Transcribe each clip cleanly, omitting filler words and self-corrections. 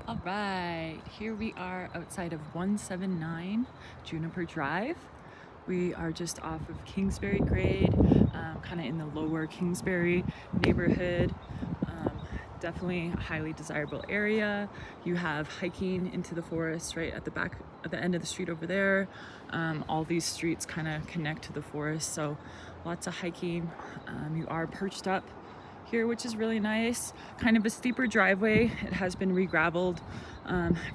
All right, here we are outside of 179 Juniper Drive. We are just off of Kingsbury Grade, kind of in the lower Kingsbury neighborhood. Definitely a highly desirable area. You have hiking into the forest right at the back, at the end of the street over there. All these streets kind of connect to the forest, so lots of hiking. You are perched up here, which is really nice. Kind of a steeper driveway. It has been re-graveled,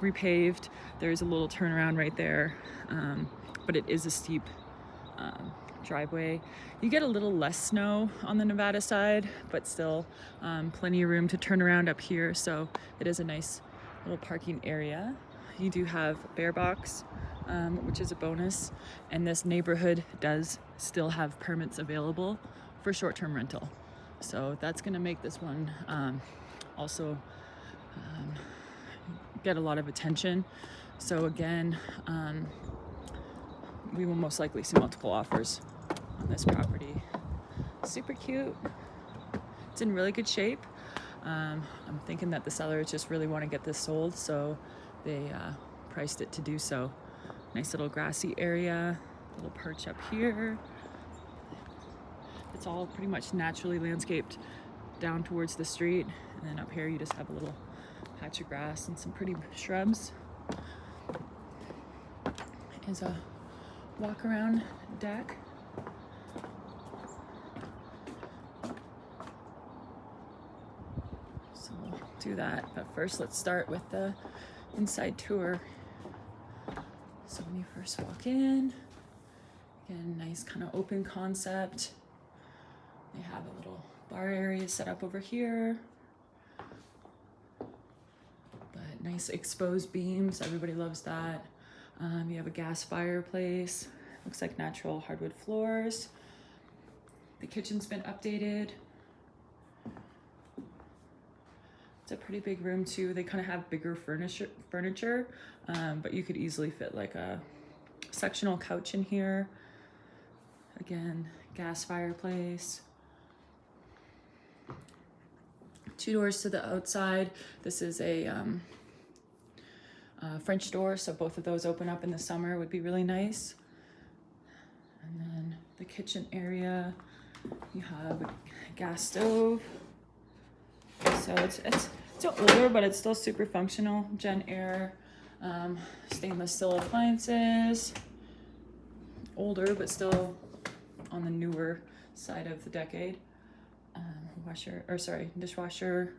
repaved. There's a little turnaround right there, but it is a steep driveway. You get a little less snow on the Nevada side, but still plenty of room to turn around up here. So it is a nice little parking area. You do have bear box, which is a bonus. And this neighborhood does still have permits available for short-term rental. So that's gonna make this one also get a lot of attention. So again, we will most likely see multiple offers on this property. Super cute. It's in really good shape. I'm thinking that the sellers just really want to get this sold, so they priced it to do so. Nice little grassy area, little perch up here. It's all pretty much naturally landscaped down towards the street, and then up here you just have a little patch of grass and some pretty shrubs. Is a walk around deck. So we'll do that, but first let's start with the inside tour. So when you first walk in, again, nice kind of open concept. They have a little bar area set up over here, but nice exposed beams. Everybody loves that. You have a gas fireplace. Looks like natural hardwood floors. The kitchen's been updated. It's a pretty big room too. They kind of have bigger furniture, but you could easily fit like a sectional couch in here. Again, gas fireplace. 2 doors to the outside. This is a French door, so both of those open up in the summer would be really nice. And then the kitchen area, you have a gas stove. So it's older, but it's still super functional. Gen Air, stainless steel appliances. Older, but still on the newer side of the decade. Dishwasher.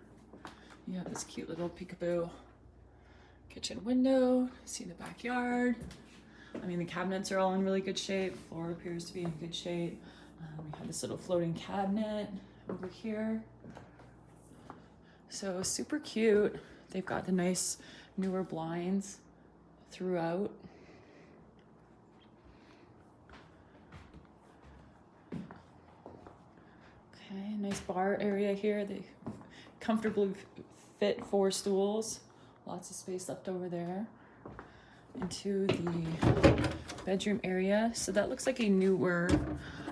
You have this cute little peekaboo kitchen window. See the backyard. I mean, the cabinets are all in really good shape. Floor appears to be in good shape. We have this little floating cabinet over here. So super cute. They've got the nice newer blinds throughout. Okay, nice bar area here. They comfortably fit 4 stools. Lots of space left over there. Into the bedroom area. So that looks like a newer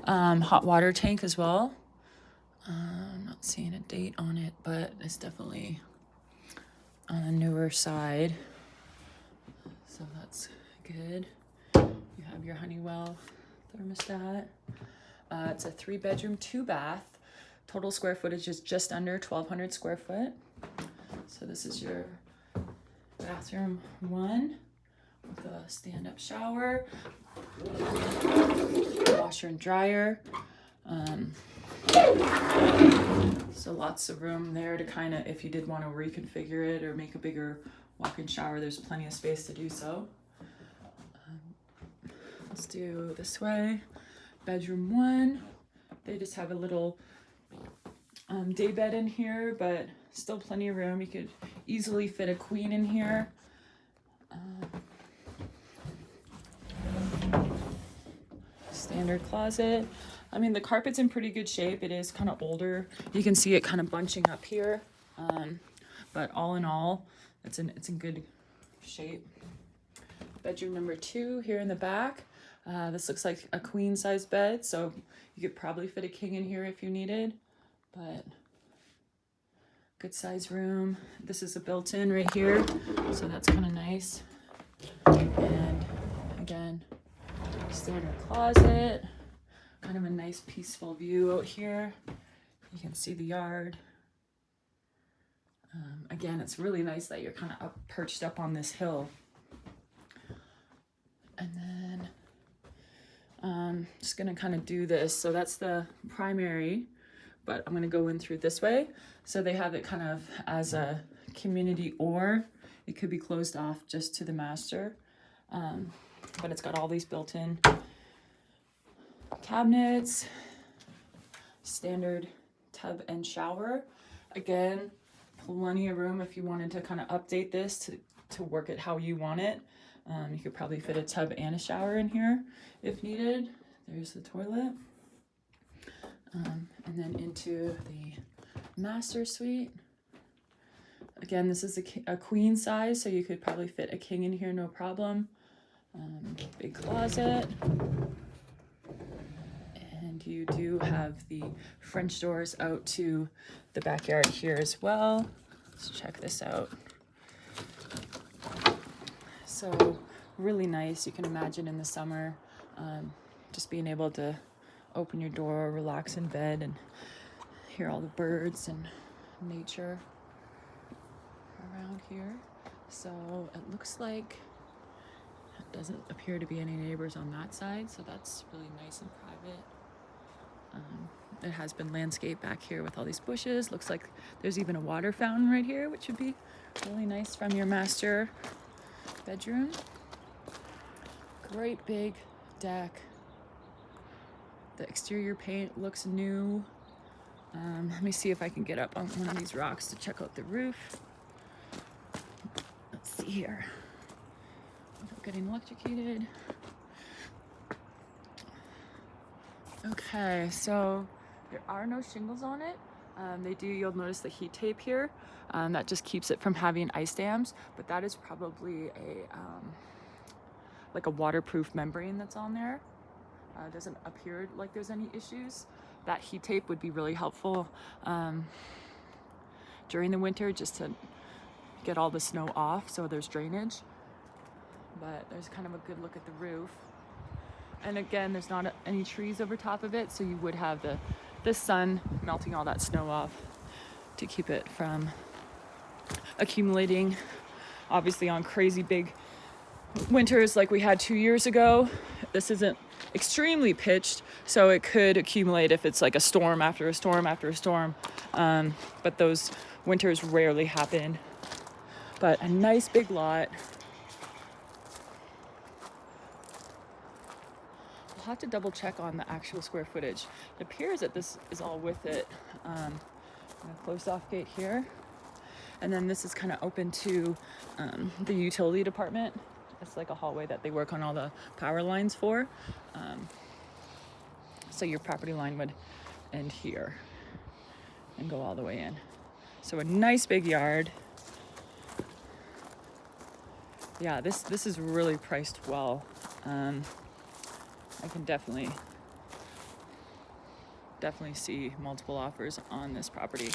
hot water tank as well. I'm not seeing a date on it, but it's definitely on the newer side. So that's good. You have your Honeywell thermostat. It's a 3-bedroom, 2-bath. Total square footage is just under 1,200 square foot. So this is your bathroom 1 with a stand-up shower, washer and dryer. So lots of room there to kind of, if you did want to reconfigure it or make a bigger walk-in shower, there's plenty of space to do so. Let's do this way. Bedroom 1. They just have a little day bed in here, but still plenty of room. You could easily fit a queen in here. Standard closet. I mean, the carpet's in pretty good shape. It is kind of older. You can see it kind of bunching up here. But all in all, it's in good shape. Bedroom number 2 here in the back. This looks like a queen size bed, so you could probably fit a king in here if you needed, but Good size room. This is a built-in right here, so that's kind of nice. And again, standard closet. Kind of a nice peaceful view out here. You can see the yard. Again, it's really nice that you're kind of perched up on this hill. And then just gonna kind of do this. So that's the primary, but I'm gonna go in through this way. So they have it kind of as a community, or it could be closed off just to the master. But it's got all these built-in cabinets, standard tub and shower. Again, plenty of room if you wanted to kind of update this to work it how you want it. You could probably fit a tub and a shower in here if needed. There's the toilet. And then into the master suite. Again, this is a queen size, so you could probably fit a king in here, no problem. Big closet. And you do have the French doors out to the backyard here as well. Let's check this out. So really nice. You can imagine in the summer, just being able to open your door, relax in bed, and hear all the birds and nature around here. So it looks like it doesn't appear to be any neighbors on that side, so that's really nice and private. It has been landscaped back here with all these bushes. Looks like there's even a water fountain right here, which would be really nice from your master bedroom. Great big deck. The exterior paint looks new. Let me see if I can get up on one of these rocks to check out the roof. Let's see here. Without getting electrocuted. Okay, so there are no shingles on it. You'll notice the heat tape here. That just keeps it from having ice dams, but that is probably like a waterproof membrane that's on there. Doesn't appear like there's any issues. That heat tape would be really helpful during the winter, just to get all the snow off so there's drainage. But there's kind of a good look at the roof. And again, there's not any trees over top of it, so you would have the sun melting all that snow off to keep it from accumulating. Obviously on crazy big winters like we had 2 years ago, this isn't extremely pitched, so it could accumulate if it's like a storm after a storm after a storm. But those winters rarely happen. But a nice big lot. I'll have to double check on the actual square footage. It appears that this is all with it. A closed off gate here. And then this is kind of open to the utility department. It's like a hallway that they work on all the power lines for. So your property line would end here and go all the way in. So a nice big yard. Yeah, this is really priced well. I can definitely see multiple offers on this property.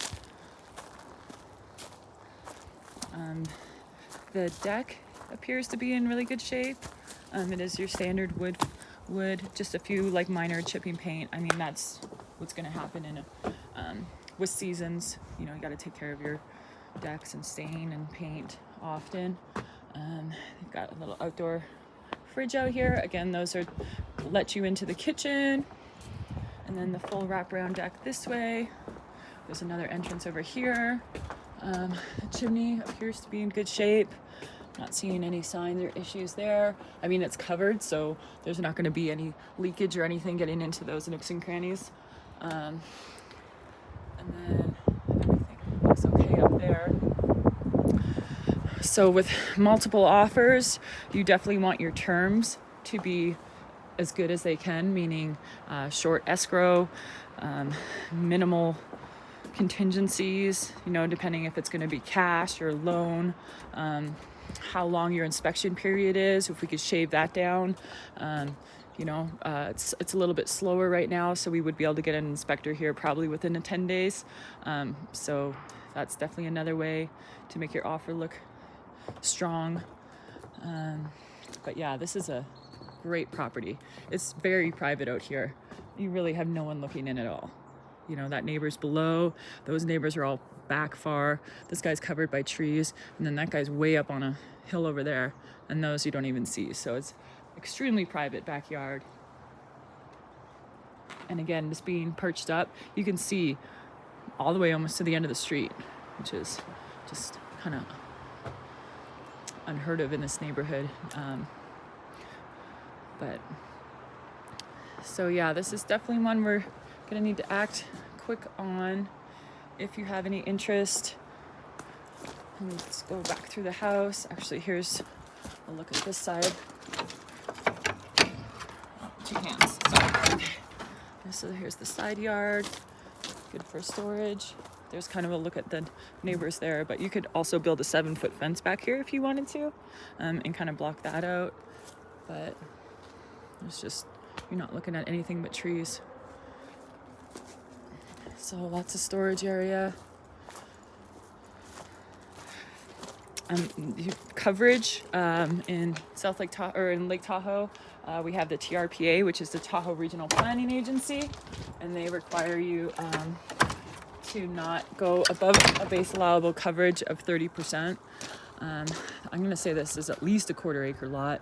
The deck appears to be in really good shape. It is your standard wood, just a few like minor chipping paint. I mean, that's what's going to happen in with seasons. You know, you got to take care of your decks and stain and paint often. They've got a little outdoor fridge out here. Again, those are let you into the kitchen. And then the full wraparound deck this way. There's another entrance over here. The chimney appears to be in good shape. Not seeing any signs or issues there. I mean, it's covered, so there's not going to be any leakage or anything getting into those nooks and crannies. And then everything looks okay up there. So with multiple offers, you definitely want your terms to be as good as they can, meaning short escrow, minimal contingencies, you know, depending if it's going to be cash or loan, how long your inspection period is, if we could shave that down. It's a little bit slower right now, so we would be able to get an inspector here probably within 10 days. So that's definitely another way to make your offer look strong. But yeah, this is a great property. It's very private out here. You really have no one looking in at all. You know, that neighbor's below, those neighbors are all back far. This guy's covered by trees, and then that guy's way up on a hill over there, and those you don't even see. So it's extremely private backyard. And again, just being perched up, you can see all the way almost to the end of the street, which is just kind of unheard of in this neighborhood. But so yeah, this is definitely one we're gonna need to act quick on. If you have any interest, let's go back through the house. Actually, here's a look at this side. Oh, 2 hands, sorry. So here's the side yard, good for storage. There's kind of a look at the neighbors there, but you could also build a 7-foot fence back here if you wanted to, and kind of block that out. But it's just, you're not looking at anything but trees. So lots of storage area. Coverage in South Lake Tahoe, or in Lake Tahoe, we have the TRPA, which is the Tahoe Regional Planning Agency, and they require you to not go above a base allowable coverage of 30%. I'm going to say this is at least a 1/4 acre lot.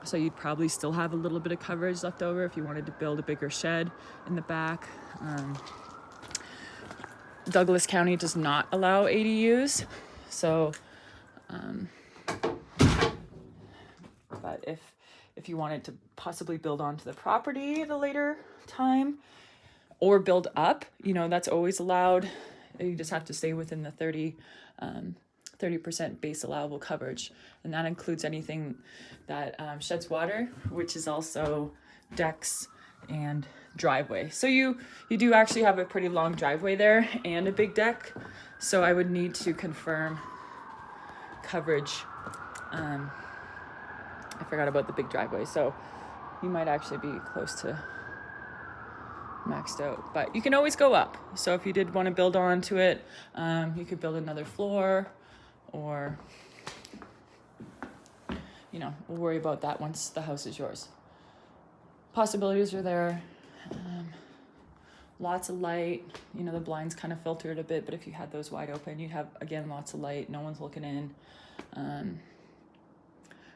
So you'd probably still have a little bit of coverage left over if you wanted to build a bigger shed in the back. Douglas County does not allow ADUs, so but if you wanted to possibly build onto the property at a later time or build up, you know, that's always allowed. You just have to stay within the 30% base allowable coverage, and that includes anything that sheds water, which is also decks and driveway. So you do actually have a pretty long driveway there and a big deck, so I would need to confirm coverage. I forgot about the big driveway, so you might actually be close to maxed out, but you can always go up. So if you did want to build onto it, you could build another floor, or, you know, we'll worry about that once the house is yours. Possibilities are there. Lots of light, you know, the blinds kind of filtered a bit, but if you had those wide open, you'd have, again, lots of light. No one's looking in.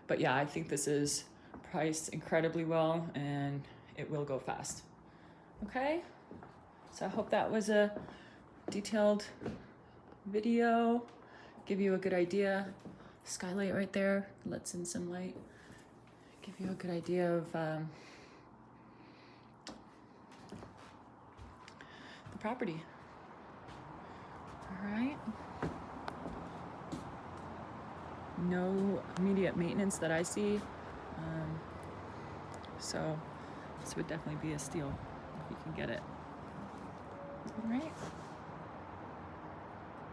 But yeah, I think this is priced incredibly well, and it will go fast. Okay, so I hope that was a detailed video, give you a good idea. Skylight right there lets in some light, give you a good idea of the property. All right, no immediate maintenance that I see, so this would definitely be a steal if you can get it. All right.